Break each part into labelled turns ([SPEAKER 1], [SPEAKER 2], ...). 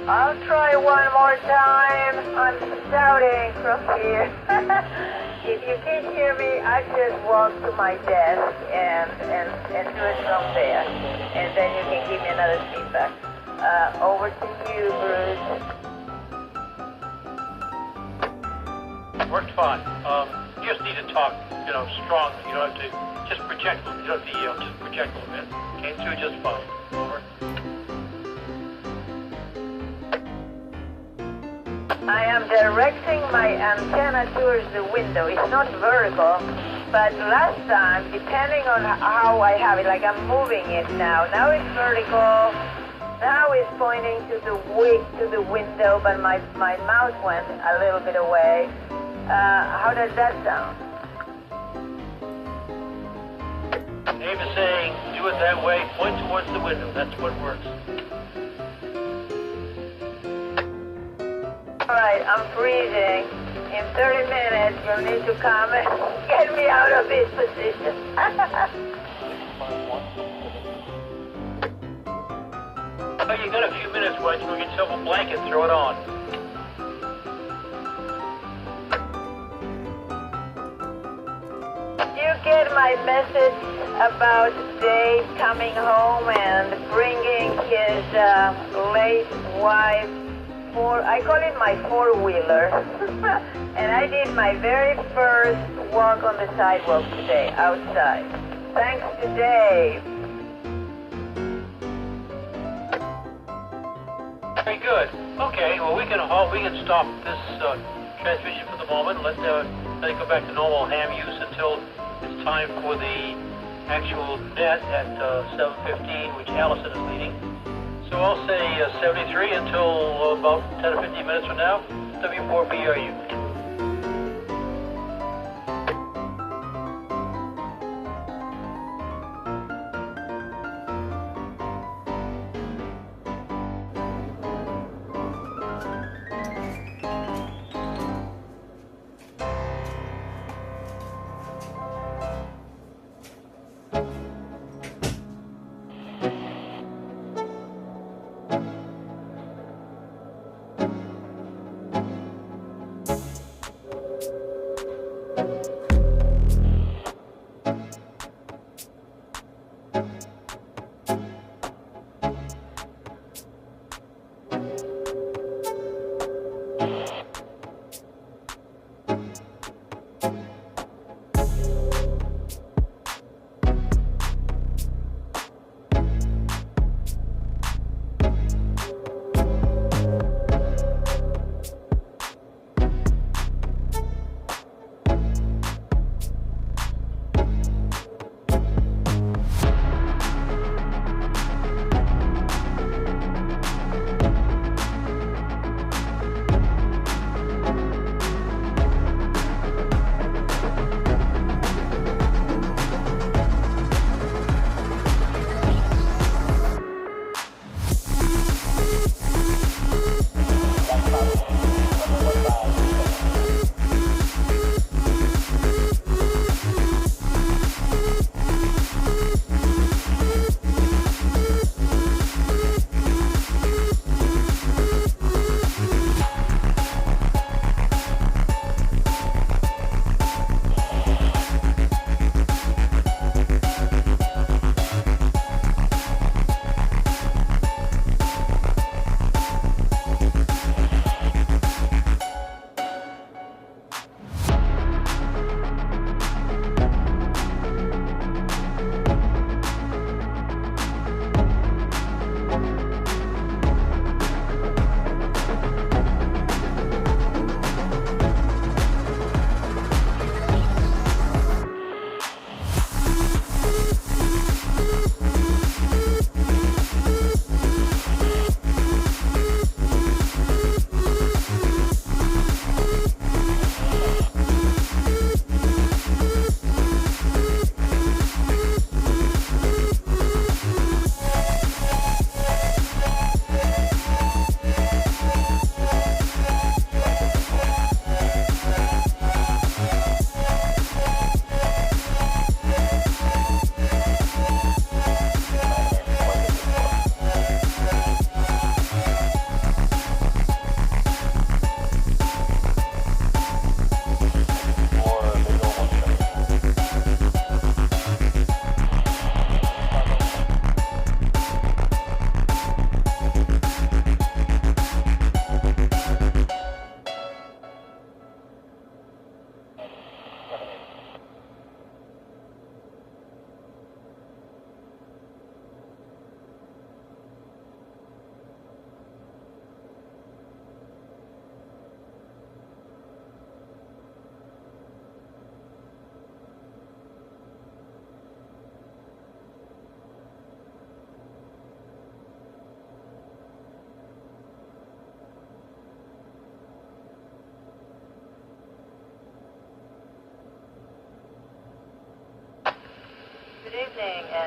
[SPEAKER 1] I'll try one more time. I'm shouting from here. If you can't hear me, I just walk to my desk and do it from there. And then you can give me another feedback. Over to you, Bruce.
[SPEAKER 2] Worked fine. You just need to talk, strong. You don't have to just project. You don't have to yell. Just project a little bit. Came through just fine. Over.
[SPEAKER 1] I am directing my antenna towards the window. It's not vertical, but last time, depending on how I have it, like I'm moving it now. Now it's vertical. Now it's pointing to the window, but my mouth went a little bit away. How does that sound?
[SPEAKER 2] Dave is saying, do it that way. Point towards the window. That's what works.
[SPEAKER 1] All right, I'm freezing. In 30 minutes, you'll need to come and get me out of this position.
[SPEAKER 2] Oh, you got a few minutes. Why don't you go get yourself a blanket and throw it on?
[SPEAKER 1] You get my message about Dave coming home and bringing his late wife. I call it my four-wheeler. And I did my very first walk on the sidewalk today, outside. Thanks to Dave.
[SPEAKER 2] Very good. Okay, well we can stop this transmission for the moment and let it go back to normal ham use until it's time for the actual net at 7:15, which Allison is leading. So I'll say 73 until about 10 or 15 minutes from now. W4BRU.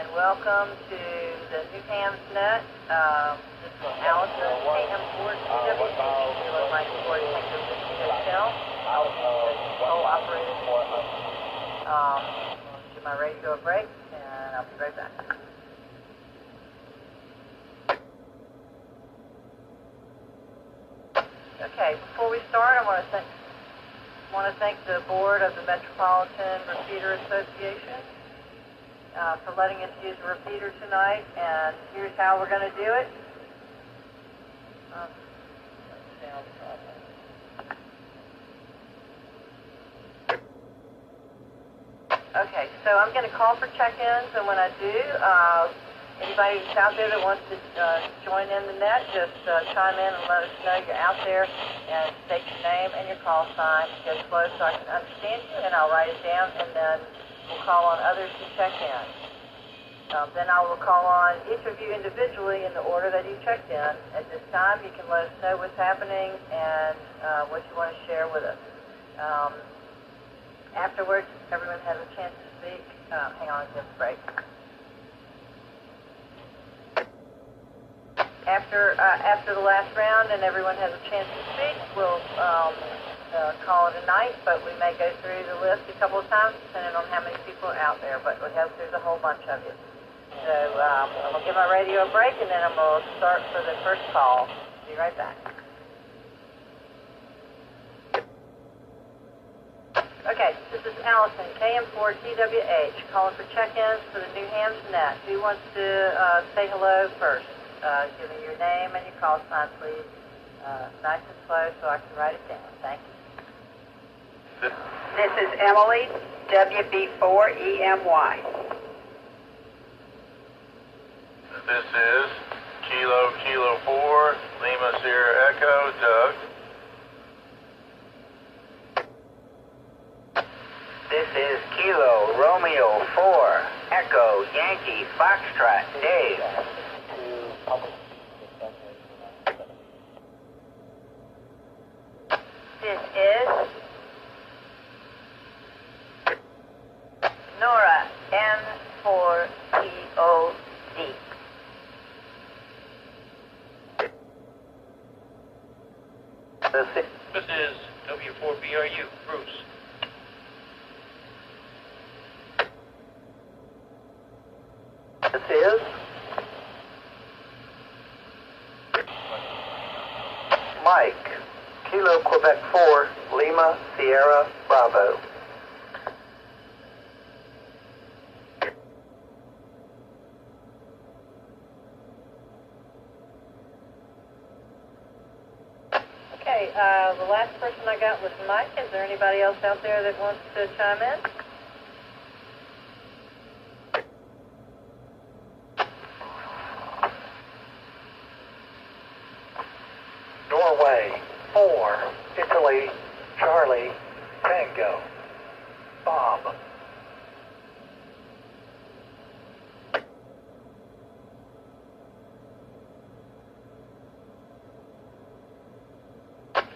[SPEAKER 1] and welcome to the New Hams Net. This is Allison, AM4 TWH. We would like for Detective Hotel. Control operator. Give my radio a break, and I'll be right back. Okay, before we start, I want to thank the board of the Metropolitan Repeater Association for letting us use a repeater tonight, and here's how we're going to do it. Okay, so I'm going to call for check-ins, and when I do, anybody who's out there that wants to join in the net, just chime in and let us know you're out there, and state your name and your call sign. Go slow so I can understand you, and I'll write it down, and then we'll call on others to check in. Then I will call on each of you individually in the order that you checked in. At this time, you can let us know what's happening and what you want to share with us. Afterwards, everyone has a chance to speak. Hang on, just a break. After the last round and everyone has a chance to speak, we'll call it a night, but we may go through the list a couple of times depending on how many people are out there, but we hope there's a whole bunch of you. So I'm going to give my radio a break, and then I'm going to start for the first call. Be right back. Okay, this is Allison, KM4TWH, calling for check-ins for the New Hams Net. Who wants to say hello first? Give me your name and your call sign, please. Nice and slow so I can write it down. Thank you.
[SPEAKER 3] This is Emily, WB4EMY.
[SPEAKER 4] This is Kilo 4, Lima Sierra Echo, Doug.
[SPEAKER 3] This is Kilo Romeo 4, Echo Yankee Foxtrot, Dave.
[SPEAKER 1] This is Nora, N4POD.
[SPEAKER 2] This is W4BRU, Bruce.
[SPEAKER 3] This is Mike, Kilo Quebec 4, Lima Sierra Bravo.
[SPEAKER 1] Okay, the last person I got was Mike. Is there anybody else out there that wants to chime in?
[SPEAKER 5] Norway, 4, Italy, Charlie, Tango, Bob.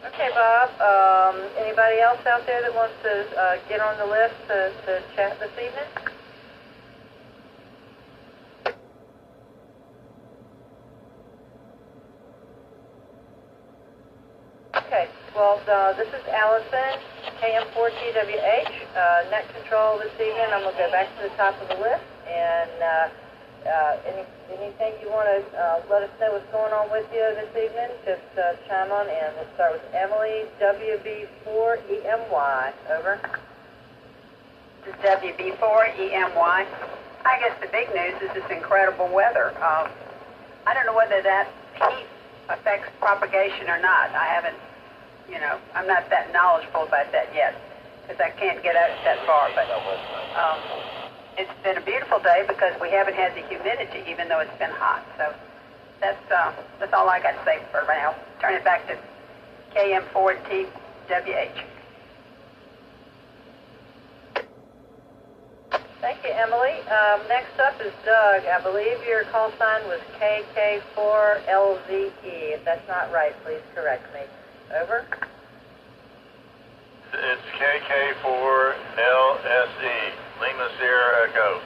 [SPEAKER 1] Okay, Bob. Anybody else out there that wants to get on the list to chat this evening? Okay, well, this is Allison, KM4TWH, net control this evening. I'm going to go back to the top of the list, and anything you want to let us know what's going on with you this evening, just chime on in. We'll start with Emily, WB4EMY. Over.
[SPEAKER 3] This is WB4EMY. I guess the big news is this incredible weather. I don't know whether that heat affects propagation or not. I haven't, I'm not that knowledgeable about that yet, because I can't get out that far, but it's been a beautiful day because we haven't had the humidity, even though it's been hot. So that's all I got to say for now. Turn it back to KM4TWH.
[SPEAKER 1] Thank you, Emily. Next up is Doug. I believe your call sign was KK4LZE. If that's not right, please correct me. Over.
[SPEAKER 4] It's KK4LSE, Lima Sierra Echo.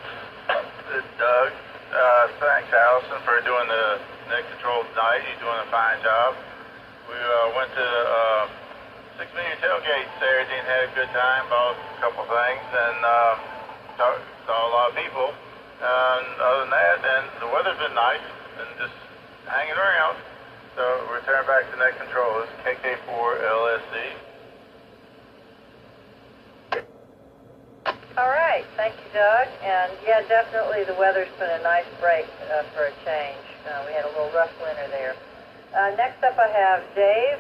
[SPEAKER 4] This is Doug. Thanks, Allison, for doing the net control tonight. You're doing a fine job. We went to 6 Million Tailgate Saturday and had a good time, bought a couple things, and saw a lot of people. And other than that, and the weather's been nice and just hanging around. So return back to net control. This is KK4 LSC.
[SPEAKER 1] All right, thank you, Doug. And yeah, definitely the weather's been a nice break for a change. We had a little rough winter there. Next up I have Dave,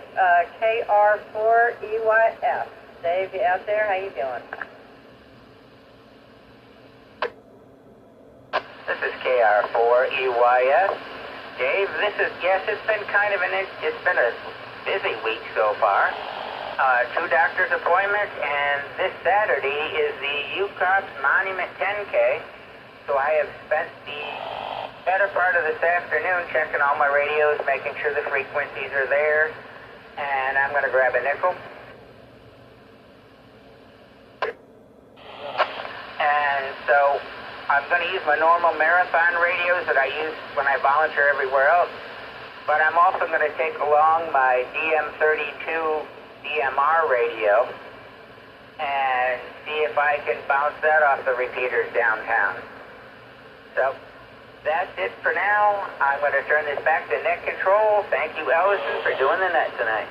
[SPEAKER 1] KR4EYF. Dave, you out there? How you doing?
[SPEAKER 6] This is KR4EYF. Dave, it's been kind of it's been a busy week so far. 2 doctor's appointments, and this Saturday is the UCOPS Monument 10K. So I have spent the better part of this afternoon checking all my radios, making sure the frequencies are there, and I'm going to grab a nickel. And so I'm going to use my normal marathon radios that I use when I volunteer everywhere else, but I'm also going to take along my DM32 DMR radio and see if I can bounce that off the repeaters downtown. So that's it for now. I'm going to turn this back to net control. Thank you, Ellison, for doing the net tonight.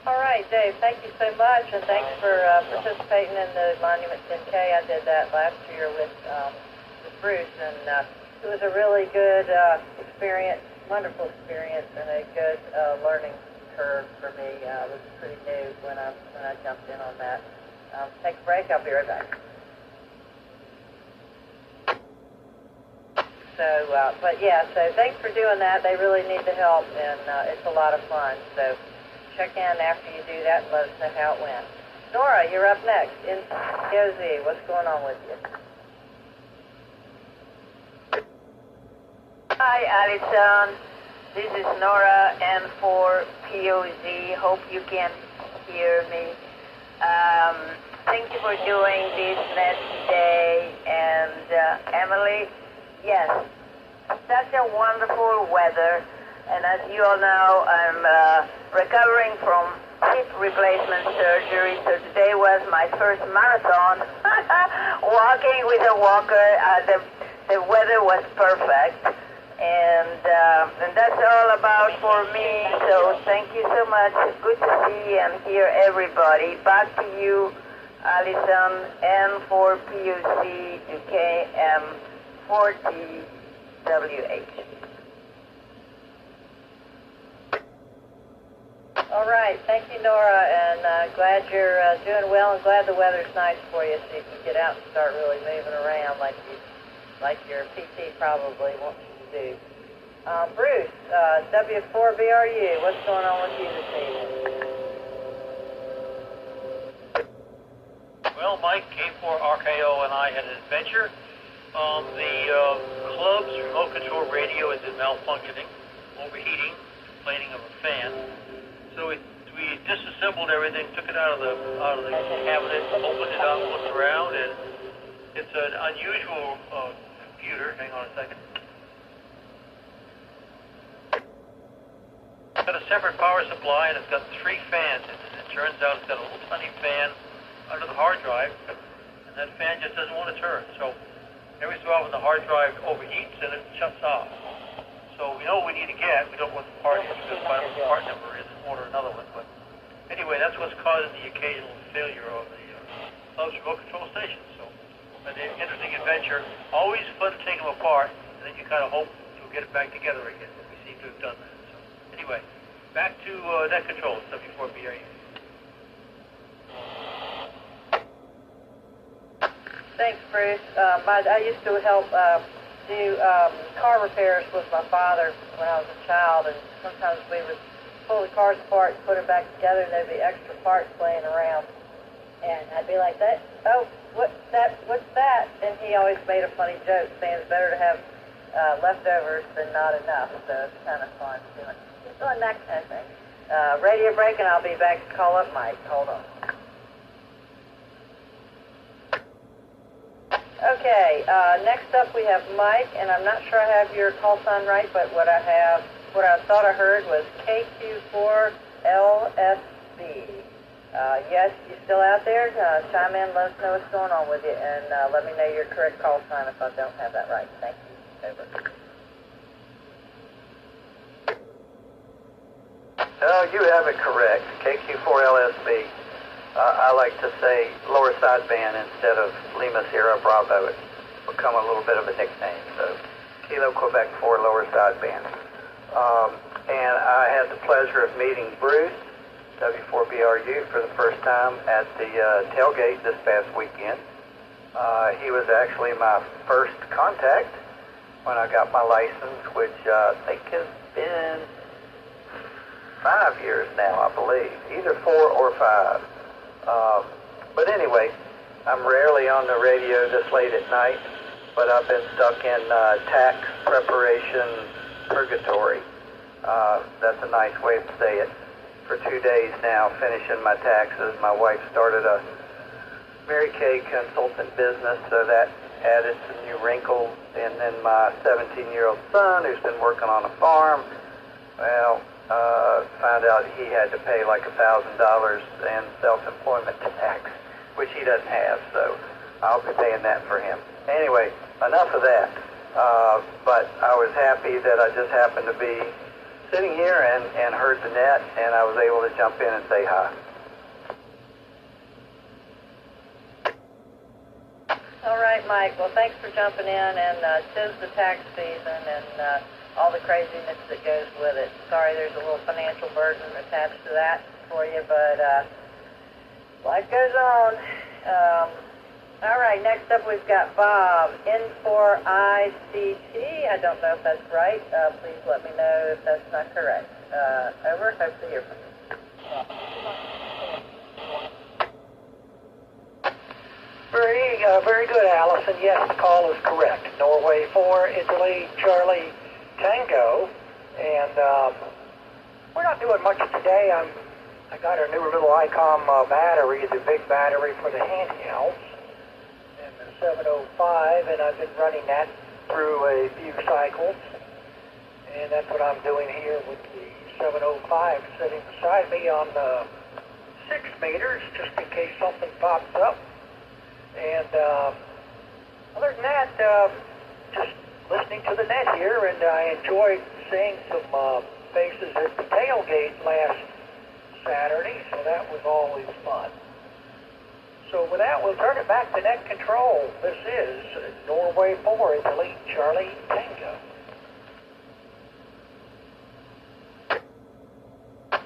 [SPEAKER 1] All right, Dave, thank you so much, and thanks for participating in the Monument 10K. I did that last year with Bruce, and it was a really good experience. Wonderful experience and a good learning curve for me. It was pretty new when I jumped in on that. Take a break. I'll be right back. So, so thanks for doing that. They really need the help, and it's a lot of fun. So check in after you do that and let us know how it went. Nora, you're up next. In POZ, what's going on with you? Hi, Alison. This is Nora, N4POZ. Hope you can hear me. Thank you for doing this net today. And Emily, yes, such a wonderful weather. And as you all know, I'm recovering from hip replacement surgery. So today was my first marathon. Walking with a walker. The weather was perfect. And that's all about for me. So thank you so much. It's good to see and hear everybody. Back to you, Alison, N4POC to KM40WH. All right. Thank you, Nora. And glad you're doing well and glad the weather's nice for you so you can get out and start really moving around like your PT probably wants you to do. Bruce, W4BRU, what's going on with you this evening?
[SPEAKER 2] Well, Mike, K4RKO and I had an adventure. The club's remote control radio is malfunctioning, overheating, complaining of a fan. So we disassembled everything, took it out of the cabinet, opened it up, looked around, and it's an unusual computer. Hang on a second. It's got a separate power supply, and it's got 3 fans. It turns out it's got a little tiny fan under the hard drive, and that fan just doesn't want to turn. So every so often the hard drive overheats and it shuts off. So we know what we need to get. We don't know what the part is because I don't know what the part number is and order another one. But anyway, that's what's causing the occasional failure of the club's remote control station. So an interesting adventure. Always fun to take them apart, and then you kind of hope you'll get it back together again. But we seem to have done that. So anyway, back to net control, W4BRU.
[SPEAKER 1] Thanks, Bruce. I used to help do car repairs with my father when I was a child, and sometimes we would pull the cars apart and put them back together, and there'd be extra parts laying around. And I'd be like, what's that? And he always made a funny joke saying it's better to have leftovers than not enough. So it's kind of fun doing that kind of thing. Radio break, and I'll be back to call up Mike. Hold on. Okay, next up we have Mike, and I'm not sure I have your call sign right, but what I thought I heard was KQ4LSB. Yes, you still out there? Chime in, let us know what's going on with you, and let me know your correct call sign if I don't have that right. Thank you. Over.
[SPEAKER 5] No, you have it correct. KQ4LSB. I like to say lower sideband instead of Lima Sierra Bravo. It's become a little bit of a nickname. So Kilo Quebec 4 lower sideband. And I had the pleasure of meeting Bruce, W4BRU, for the first time at the tailgate this past weekend. He was actually my first contact when I got my license, which I think has been 5 years now, I believe. Either 4 or 5. But anyway, I'm rarely on the radio this late at night, but I've been stuck in tax preparation purgatory. That's a nice way to say it. For 2 days now, finishing my taxes. My wife started a Mary Kay consultant business, so that added some new wrinkles. And then my 17-year-old son, who's been working on a farm, well, found out he had to pay like $1,000 in self-employment tax, which he doesn't have, so I'll be paying that for him. Anyway, enough of that. But I was happy that I just happened to be sitting here and heard the net, and I was able to jump in and say hi.
[SPEAKER 1] All right, Mike. Well, thanks for jumping in, and 'tis the tax season and all the craziness that goes with it. Sorry there's a little financial burden attached to that for you, but life goes on. All right, next up we've got Bob, N4ICT. I don't know if that's right. Please let me know if that's not correct. Over. Hope to hear from you.
[SPEAKER 5] Very good, Allison. Yes, the call is correct. Norway 4, Italy, Charlie, Tango. And we're not doing much today. I got a new little ICOM battery, the big battery for the handhelds, and the 705, and I've been running that through a few cycles. And that's what I'm doing here with the 705 sitting beside me on 6 meters, just in case something pops up. And other than that, just listening to the net here, and I enjoyed seeing some faces at the tailgate last Saturday, so that was always fun. So with that, we'll turn it back to net control. This is Norway 4, Italy, Charlie, Tango.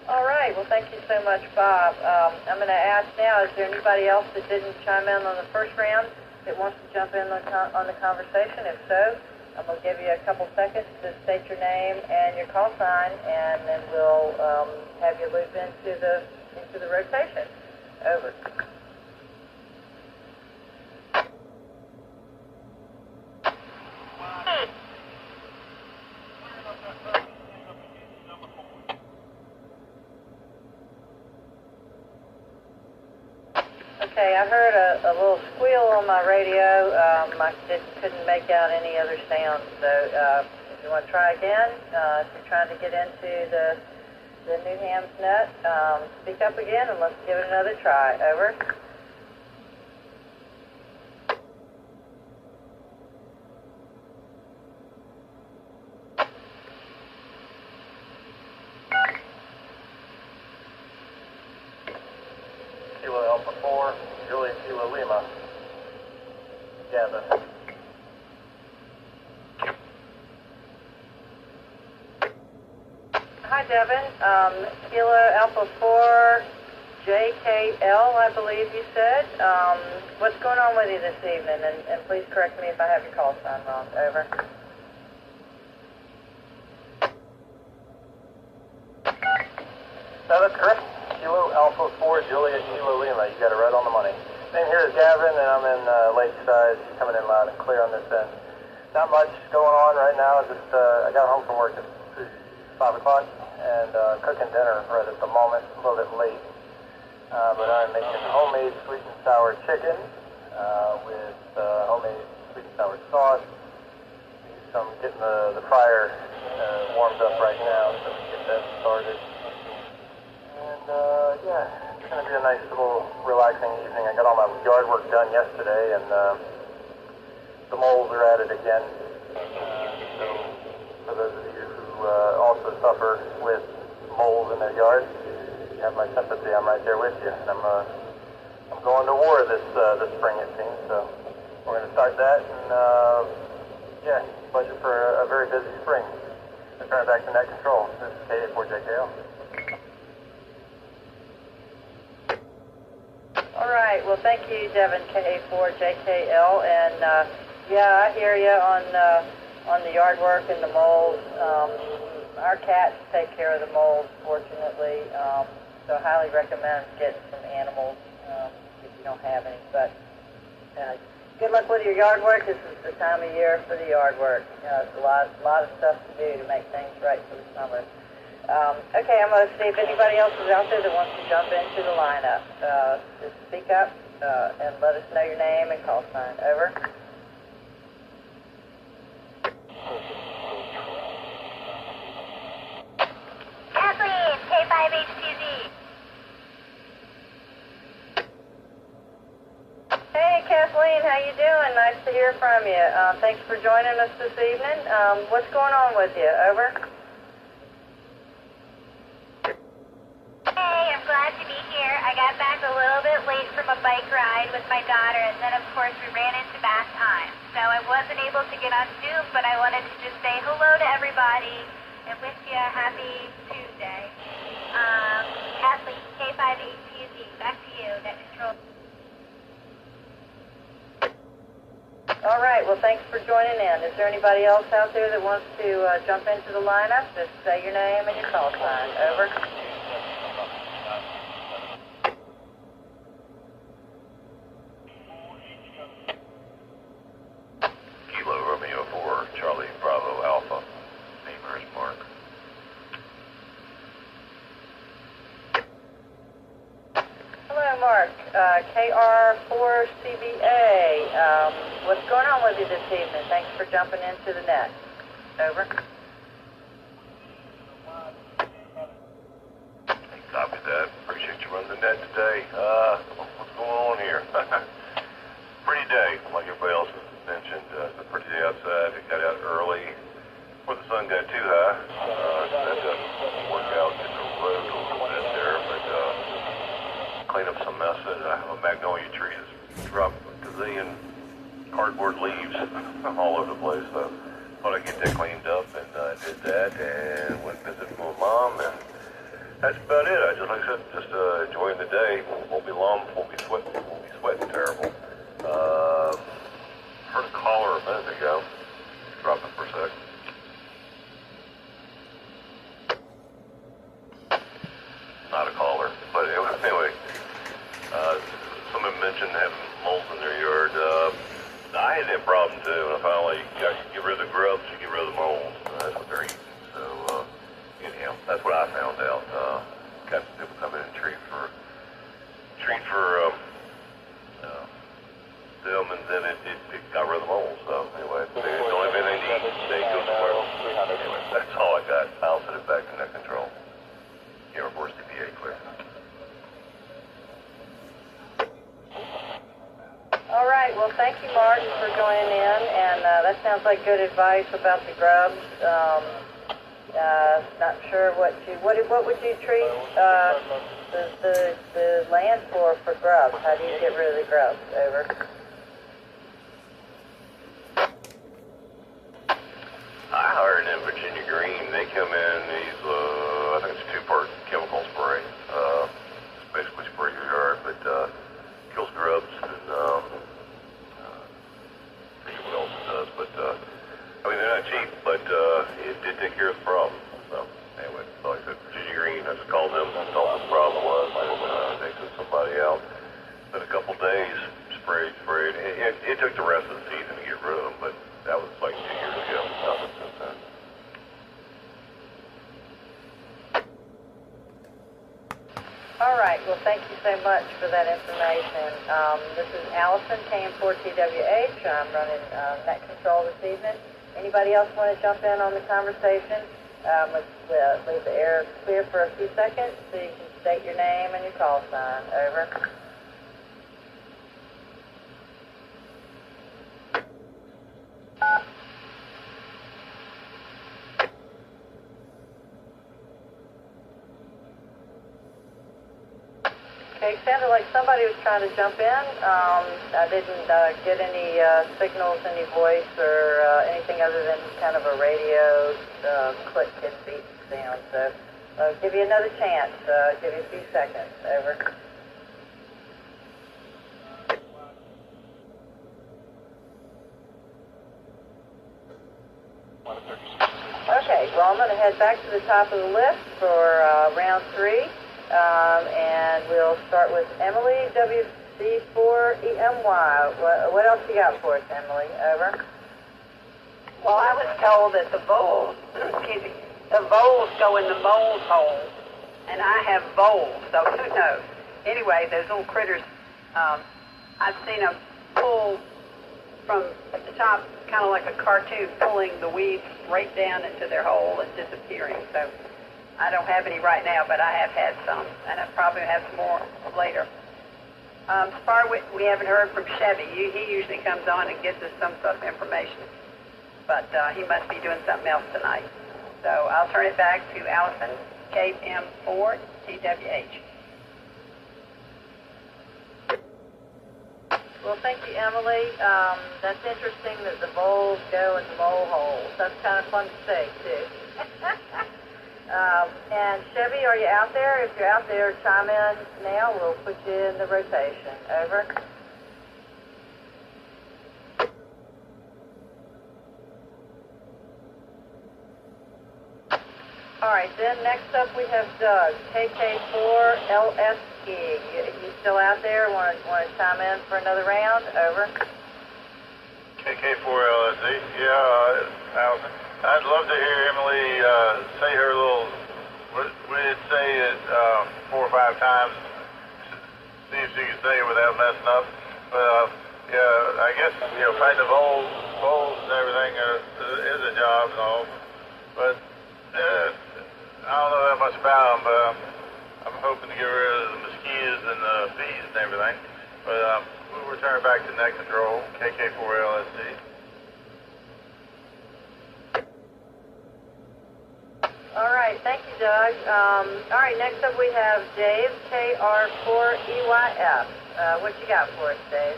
[SPEAKER 1] All right. Well, thank you so much, Bob. I'm going to ask now, is there anybody else that didn't chime in on the first round that wants to jump in on the conversation? If so, I'm going to give you a couple seconds to state your name and your call sign, and then we'll have you loop into the rotation. Over. Okay, I heard a little squeal on my radio. I couldn't make out any other sound. So if you want to try again, if you're trying to get into the New Hams net, speak up again and let's give it another try. Over.
[SPEAKER 5] Kilo Alpha 4, Juliet Kilo Lima, Gavin.
[SPEAKER 1] Hi, Devin. Kilo Alpha 4, JKL, I believe you said. What's going on with you this evening? And please correct me if I have your call sign wrong. Over.
[SPEAKER 5] No, that's correct. Kilo Alpha 4, Juliet Kilo Lima. You got it right on the money. Name here is Gavin, and I'm in Lakeside, coming in loud and clear on this end. Not much going on right now. Just I got home from work at 5 o'clock and cooking dinner right at the moment. A little bit late, but I'm making homemade sweet and sour chicken with homemade sweet and sour sauce. So I'm getting the fryer warmed up right now so we can get that started. And yeah, it's going to be a nice little relaxing evening. I got all my yard work done yesterday, and the moles are at it again. So for those of you who also suffer with moles in their yard, you have my sympathy. I'm right there with you. And I'm going to war this spring, it seems. So we're going to start that, and yeah, budget for a very busy spring. Let's turn it back to net control. This is KA4JKL.
[SPEAKER 1] All right. Well, thank you, Devin, KA4JKL. And yeah, I hear you on the yard work and the moles. Our cats take care of the moles, fortunately. So I highly recommend getting some animals if you don't have any. But good luck with your yard work. This is the time of year for the yard work. It's a lot of stuff to do to make things right for the summer. Okay, I'm going to see if anybody else is out there that wants to jump into the lineup. Just speak up and let us know your name and call sign. Over.
[SPEAKER 7] Kathleen, K5HTZ.
[SPEAKER 1] Hey, Kathleen, how you doing? Nice to hear from you. Thanks for joining us this evening. What's going on with you? Over.
[SPEAKER 7] Hey, I'm glad to be here. I got back a little bit late from a bike ride with my daughter, and then, of course, we ran into bath time. So I wasn't able to get on Zoom, but I wanted to just say hello to everybody and wish you a happy Tuesday. Kathleen, K5HTZ, back to you, net control.
[SPEAKER 1] All right, well, thanks for joining in. Is there anybody else out there that wants to jump into the lineup? Just say your name and your call sign. Over.
[SPEAKER 8] Kilo Romeo 4, Charlie Bravo Alpha, Neighbors Mark.
[SPEAKER 1] Hello, Mark. KR4CBA. What's going on with you this evening? Thanks for jumping into the net. Over.
[SPEAKER 8] Copy that. Appreciate you running the net today. What's going on here? Pretty day, like everybody else mentioned. It's a pretty day outside. We got out early before the sun got too high. That doesn't work out in the road a little bit there, but clean up some mess. I have a magnolia tree that's dropped a gazillion cardboard leaves all over the place. So thought I'd get that cleaned up, and I did that and went and visited my mom, and that's about it. I just, like I said, just enjoying the day. Won't be long, won't be sweating terrible. Heard a caller a minute ago. Drop it for a sec. Not a caller, but anyway, someone mentioned having moles in their yard. I had that problem too, and I finally got to get rid of the grubs, you get rid of the moles. That's what they're eating. So, anyhow, that's what I found out. Got some people come in and treat for them, and then it got rid of the moles. So anyway, the only thing they need, they go somewhere else. Anyway, that's all I got. I'll send it back to net control. Air Force CPA clear.
[SPEAKER 1] All right. Well, thank you, Martin, for joining in. And that sounds like good advice about the grubs. Not sure what would you treat the land for grubs? How do you get rid of the grubs? Over.
[SPEAKER 8] I hired in Virginia Green. They come in these, I think it's a 2-part chemical spray. Basically spray your yard, but kills grubs and I forget what else it does. But I mean, they're not cheap, but it did take care of the problem. So anyway, like I said, Virginia Green, I just called them, told them what the problem was, and they sent somebody out. Been a couple days, sprayed. It took the rest of the season to get rid of them, but that was like 2 years ago. Nothing since then.
[SPEAKER 1] Well, thank you so much for that information. This is Allison, KM4TWH. I'm running net control this evening. Anybody else want to jump in on the conversation? Let's leave the air clear for a few seconds so you can state your name and your call sign. Over. Okay, it sounded like somebody was trying to jump in. I didn't get any signals, any voice, or anything other than kind of a radio click and beep sound. So I'll give you another chance. Give you a few seconds. Over. Okay, well, I'm going to head back to the top of the list for round 3. And we'll start with Emily, WC4EMY. What else you got for us, Emily? Over.
[SPEAKER 3] Well, I was told that the voles, the voles go in the mole's hole, and I have voles, so who knows? Anyway, those little critters, I've seen them pull from at the top, kind of like a cartoon, pulling the weeds right down into their hole and disappearing. So I don't have any right now, but I have had some, and I probably have some more later. We haven't heard from Chevy. He usually comes on and gives us some sort of information, but he must be doing something else tonight. So I'll turn it back to Allison, KM4TWH.
[SPEAKER 1] Well, thank you, Emily. That's interesting that the voles go into mole holes. That's kind of fun to say, too. And Chevy, are you out there? If you're out there, chime in now. We'll put you in the rotation. Over. All right, then next up we have Doug, KK4LSE. You still out there? Want to chime in for another round? Over.
[SPEAKER 4] KK4LSE. Yeah, Allison. I'd love to hear Emily say her little, we did say it 4 or 5 times, see if she can say it without messing up. But yeah, I guess, fighting the voles and everything is a job and all. But I don't know that much about them, but I'm hoping to get rid of the mosquitoes and the bees and everything. But we'll return back to net control, KK4LSE.
[SPEAKER 1] All right, thank you, Doug. All right, next up we have Dave, KR4EYF. What you got for us, Dave?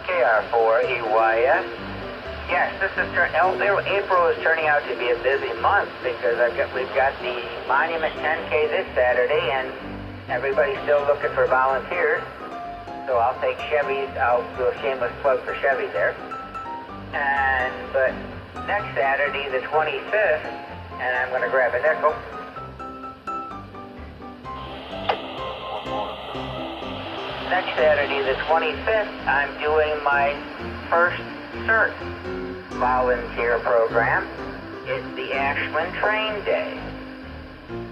[SPEAKER 6] KR4EYF. Yes, this is April is turning out to be a busy month because we've got the Monument 10K this Saturday, and everybody's still looking for volunteers. So I'll take Chevy's. I'll do a shameless plug for Chevy there. But next Saturday, the 25th, and I'm going to grab a nickel. Next Saturday, the 25th, I'm doing my first CERT volunteer program. It's the Ashland Train Day.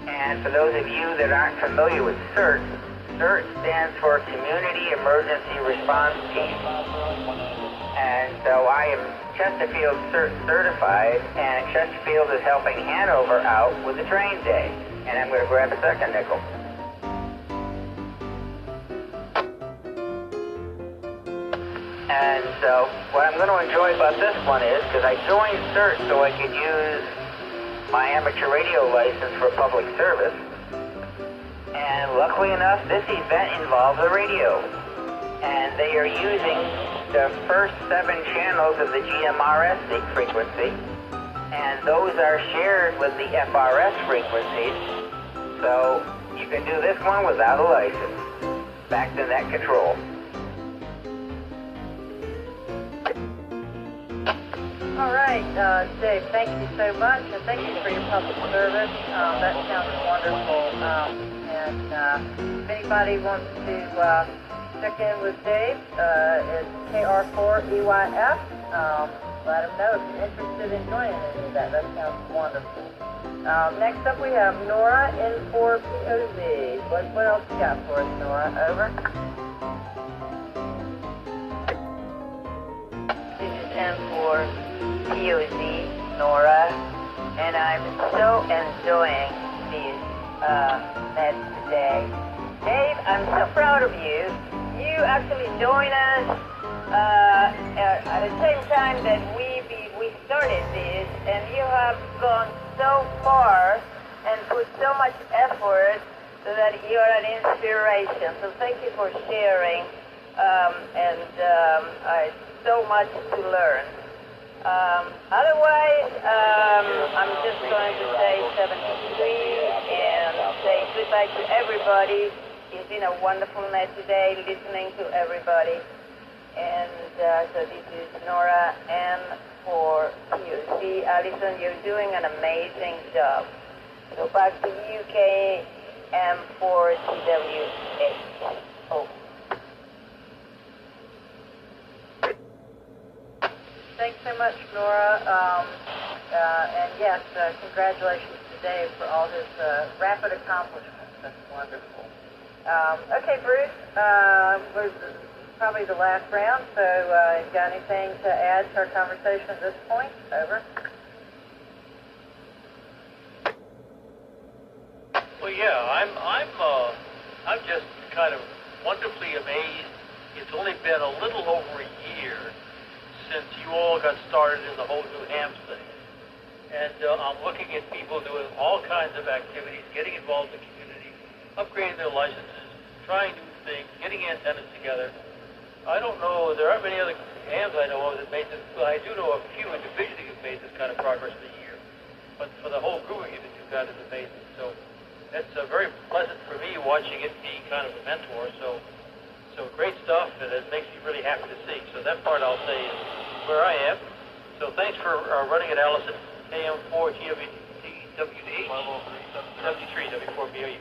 [SPEAKER 6] And for those of you that aren't familiar with CERT, CERT stands for Community Emergency Response Team. And so I am Chesterfield certified, and Chesterfield is helping Hanover out with the train day. And I'm going to grab a second nickel. And so what I'm going to enjoy about this one is, because I joined CERT so I could use my amateur radio license for public service. And luckily enough, this event involves a radio. And they are using the first 7 channels of the GMRS frequency, and those are shared with the FRS frequencies, so you can do this one without a license. Back to net control.
[SPEAKER 1] All right, Dave, thank you so much, and thank you for your public service. That sounds wonderful. And if anybody wants to check in with Dave, it's KR4EYF. Let him know if you're interested in joining any of that. That sounds wonderful. Next up we have Nora N4POZ. What else you got for us, Nora? Over. This is N4POZ, Nora, and I'm so enjoying these nets today. Dave, I'm so proud of you. You actually joined us at the same time that we started this, and you have gone so far and put so much effort so that you are an inspiration. So thank you for sharing, so much to learn. Otherwise, I'm just going to say 73 and say goodbye to everybody. It's been a wonderful night today, listening to everybody. And so this is Nora N4POZ. Alison, you're doing an amazing job. So back to UK M4TWH. Oh. Thanks so much, Nora. And yes, congratulations to Dave for all his rapid accomplishments. That's wonderful. Okay, Bruce, we're probably the last round, so got anything to add to our conversation at this point? Over.
[SPEAKER 2] Well, yeah, I'm just kind of wonderfully amazed. It's only been a little over a year since you all got started in the whole new hams thing. And I'm looking at people doing all kinds of activities, getting involved in the community, upgrading their licenses, trying new things, getting antennas together. I don't know, there aren't many other hams I know of that made this. Well, I do know a few individually who've made this kind of progress in a year. But for the whole group of you that you've got is amazing. So that's very pleasant for me watching it being kind of a mentor. So great stuff, and it makes me really happy to see. So that part I'll say is where I am. So thanks for running it, Allison. KM4TWH, 73, W4BOU.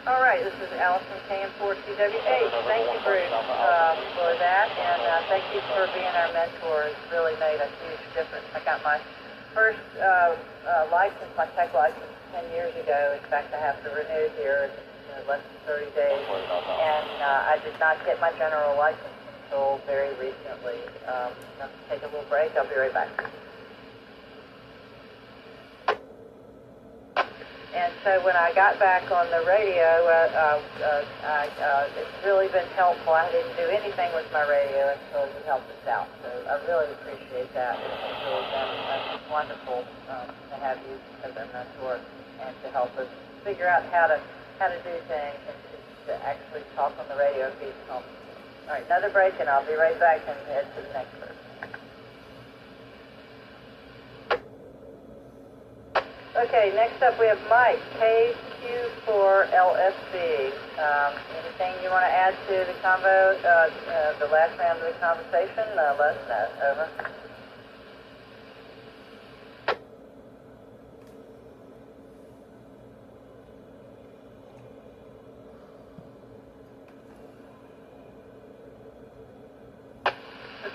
[SPEAKER 1] All right, this is Allison, KM4TWH. Thank you, Bruce, for that, and thank you for being our mentor. It's really made a huge difference. I got my first license, my tech license, 10 years ago. In fact, I have to renew here in less than 30 days, and I did not get my general license until very recently. I'm going to take a little break. I'll be right back. And so when I got back on the radio, it's really been helpful. I didn't do anything with my radio until you helped us out. So I really appreciate that. It's really been wonderful to have you as our mentor and to help us figure out how to do things and to actually talk on the radio and be helpful. All right, another break, and I'll be right back and head to the next person. Okay, next up we have Mike, KQ4LSB. Anything you want to add to the convo, the last round of the conversation? Let us know. Over.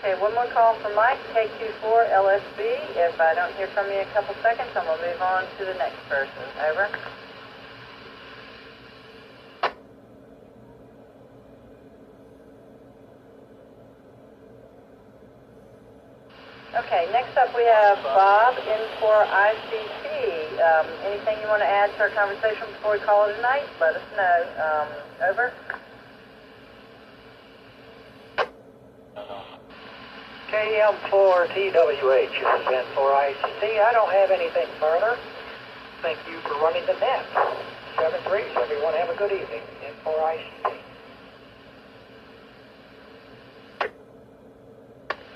[SPEAKER 1] Okay, one more call for Mike, KQ4LSB. If I don't hear from you in a couple seconds, I'm going to move on to the next person. Over. Okay, next up we have Bob N4ICT. Anything you want to add to our conversation before we call it a night? Let us know. Over.
[SPEAKER 9] KM4TWH, this is N4ICT. I don't have anything further. Thank you for running the net. 7-3, everyone have a good evening. N4ICT.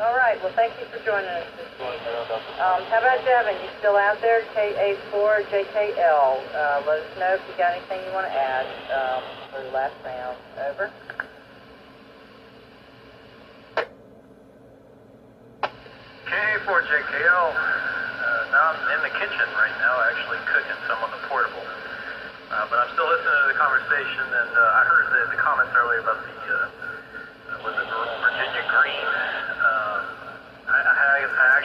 [SPEAKER 1] All right, well, thank you for joining us this week. How about Devin? You still out there? KA4JKL. Let us know if you got anything you want to add for the last round. Over.
[SPEAKER 10] KA4JKL, now I'm in the kitchen right now, actually cooking some on the portable. But I'm still listening to the conversation, and I heard the comments earlier about the, was it Virginia Green? I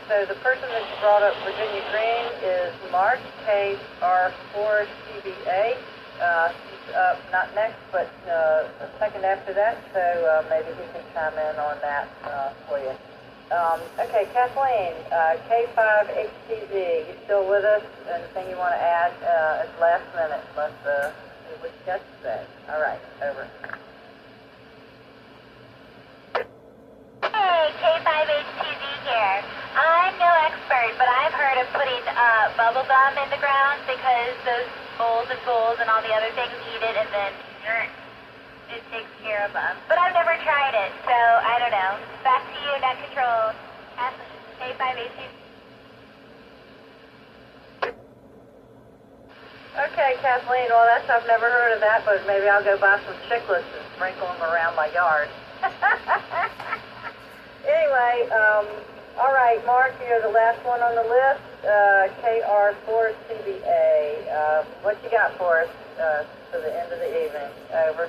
[SPEAKER 1] So the person that brought up Virginia Green is Mark, KR4CBA. He's up, not next, but a second after that, so maybe he can chime in on that for you. Okay, Kathleen, K5HTZ, you still with us? Anything you want to add at the last minute? Let's see what you got to say. All right, over.
[SPEAKER 7] Hey, K5HTV here. I'm no expert, but I've heard of putting bubble gum in the ground because those moles and voles and all the other things eat it, and then it takes care of them. But I've never tried it, so I don't know. Back to you, net control. K5HTV.
[SPEAKER 1] Okay, Kathleen, well, I've never heard of that, but maybe I'll go buy some chiclets and sprinkle them around my yard. Anyway, all right, Mark, you're the last one on the list, KR4CBA. What you got for us for the end of the evening? Over.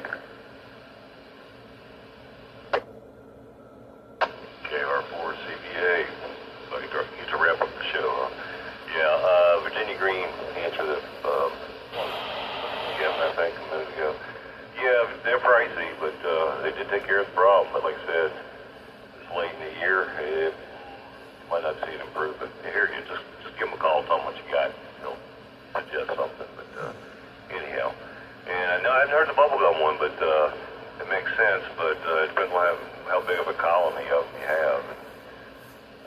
[SPEAKER 8] KR4CBA. So you get to wrap up the show, huh? Yeah, Virginia Green answered it, I think, a minute ago. Yeah, they're pricey, but they did take care of the problem. But like I said, it's late in the year, you might not see an improvement. Here, you just give them a call, tell them what you got. They'll suggest something, but anyhow. And I know I hadn't heard the bubblegum one, but it makes sense, but it depends on how big of a colony of them you have.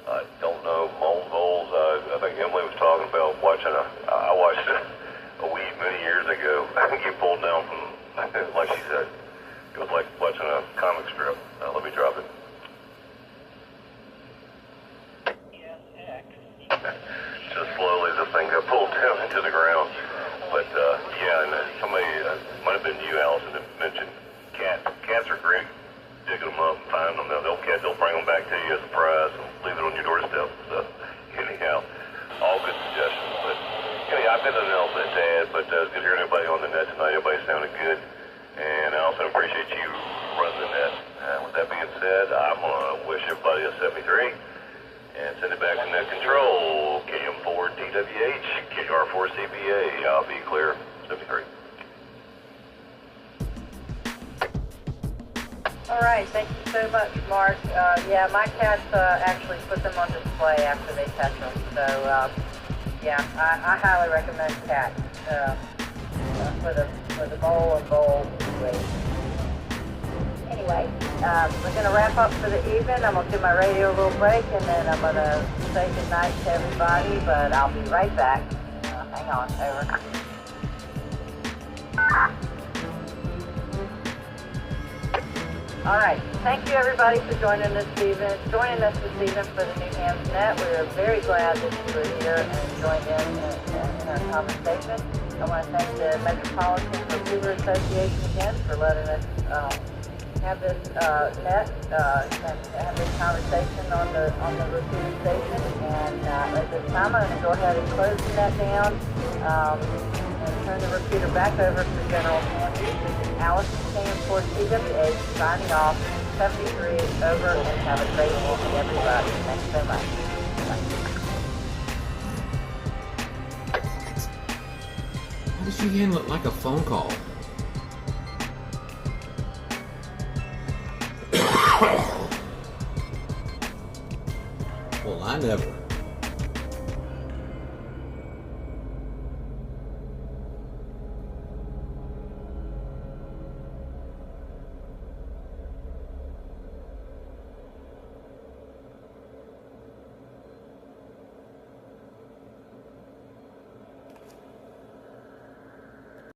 [SPEAKER 8] I don't know, moles, voles. I think Emily was talking about watching I watched a weed many years ago. Get pulled down from, like she said, it was like watching a comic strip. Let me drop it. Just slowly, this thing got pulled down into the ground. But yeah, and somebody, might have been you, Allison, that mentioned cats. Cats are great. Digging them up and finding them. They'll bring them back to you as a prize and leave it on your doorstep. So anyhow, all good suggestions. But anyhow, I've got nothing else to add, but it's good hearing everybody on the net tonight. Everybody sounded good. And I also appreciate you running the net. With that being said, I'm going to wish everybody a 73 and send it back to net control. KM4DWH, KR4CBA. I'll be clear. 73.
[SPEAKER 1] All right, thank you so much, Mark. Yeah, my cats actually put them on display after they catch them. So, yeah, I highly recommend cats for the bowl and bowl situation. Anyway, we're going to wrap up for the evening. I'm going to give my radio a little break, and then I'm going to say goodnight to everybody, but I'll be right back. Hang on, over. All right. Thank you, everybody, for joining us this evening for the New Hams Net. We are very glad that you were here and joined in our conversation. I want to thank the Metropolitan Recruiter Association again for letting us have this net and have this conversation on the recruiter station. And at this time, I'm going to go ahead and close the net down and turn the repeater back over for General Ham Use. This is Allison KM4CWH signing off. 73 over, and have a great evening, everybody. Thanks so much. Bye.
[SPEAKER 11] How does she handle it like a phone call? Well, I never.